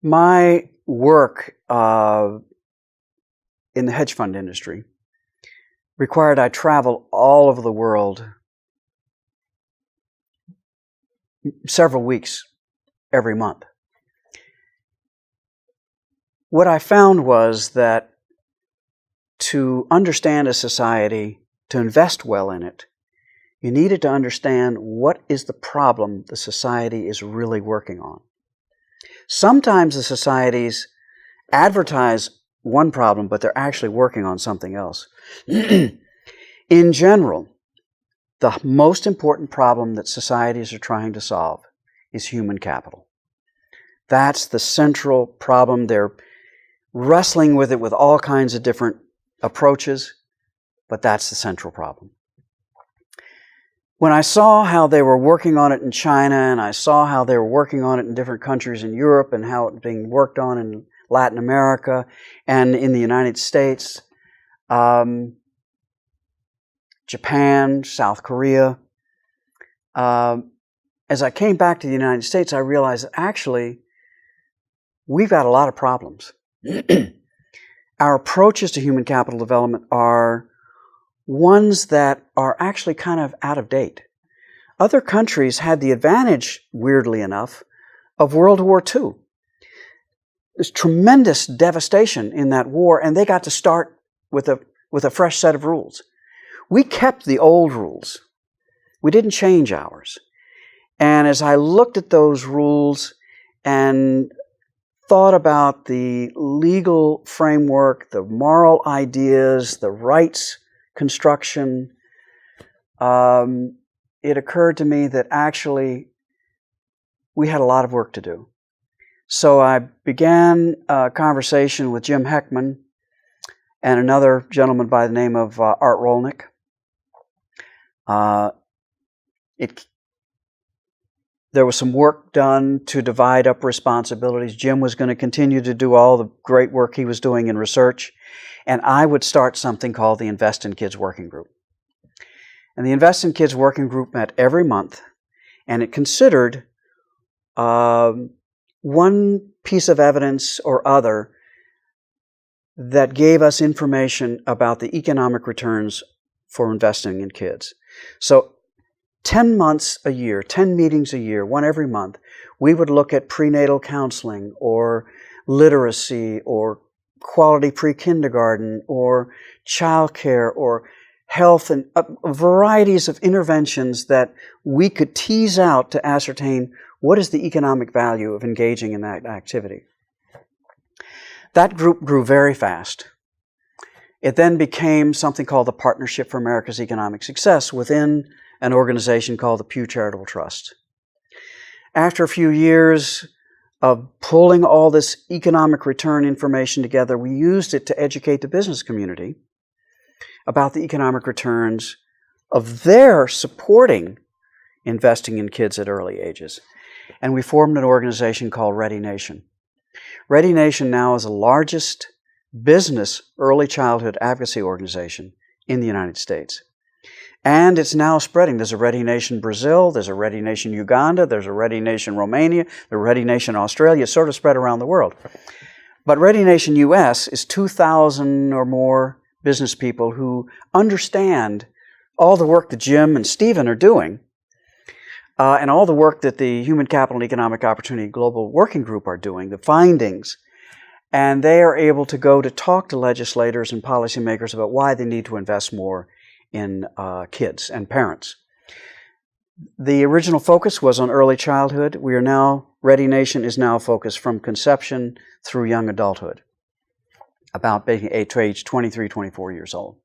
My work in the hedge fund industry required I travel all over the world several weeks every month. What I found was that to understand a society, to invest well in it, you needed to understand what is the problem the society is really working on. Sometimes the societies advertise one problem, but they're actually working on something else. In general, the most important problem that societies are trying to solve is human capital. That's the central problem. They're wrestling with it with all kinds of different approaches, but that's the central problem. When I saw how they were working on it in China, and I saw how they were working on it in different countries in Europe, and how it was being worked on in Latin America and in the United States, Japan, South Korea, as I came back to the United States, I realized that actually we've got a lot of problems. Our approaches to human capital development are ones that are actually kind of out of date. Other countries had the advantage, weirdly enough, of World War II. There's tremendous devastation in that war, and they got to start with a fresh set of rules. We kept the old rules. We didn't change ours. And as I looked at those rules and thought about the legal framework, the moral ideas, the rights construction, it occurred to me that actually we had a lot of work to do. So I began a conversation with Jim Heckman and another gentleman by the name of Art Rolnick. There was some work done to divide up responsibilities. Jim was going to continue to do all the great work he was doing in research, and I would start something called the Invest in Kids Working Group. And the Invest in Kids Working Group met every month, and it considered one piece of evidence or other that gave us information about the economic returns for investing in kids. So 10 months a year, 10 meetings a year, one every month, we would look at prenatal counseling or literacy or quality pre-kindergarten or childcare or health and varieties of interventions that we could tease out to ascertain what is the economic value of engaging in that activity. That group grew very fast. It then became something called the Partnership for America's Economic Success within an organization called the Pew Charitable Trust. After a few years of pulling all this economic return information together, we used it to educate the business community about the economic returns of their supporting investing in kids at early ages. And we formed an organization called Ready Nation. Ready Nation now is the largest business early childhood advocacy organization in the United States. And it's now spreading. There's a Ready Nation Brazil, there's a Ready Nation Uganda, there's a Ready Nation Romania, there's a Ready Nation Australia. It's sort of spread around the world. But Ready Nation US is 2,000 or more business people who understand all the work that Jim and Stephen are doing, and all the work that the Human Capital and Economic Opportunity Global Working Group are doing, the findings. And they are able to go to talk to legislators and policymakers about why they need to invest more in kids and parents. The original focus was on early childhood. We are now, Ready Nation is now focused from conception through young adulthood, about being age 23, 24 years old.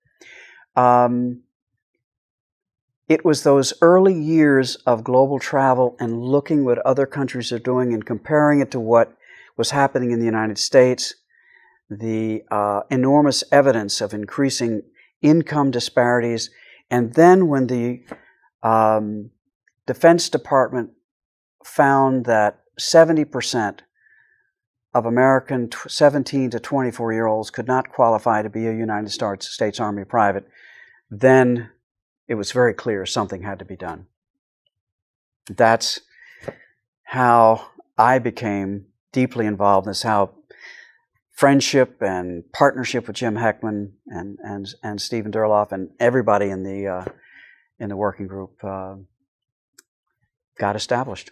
It was those early years of global travel and looking what other countries are doing and comparing it to what was happening in the United States, the enormous evidence of increasing income disparities, and then when the Defense Department found that 70% of American 17 to 24-year-olds could not qualify to be a United States Army private, then it was very clear something had to be done. That's how I became deeply involved. That's how friendship and partnership with Jim Heckman and Stephen Durloff and everybody in the working group got established.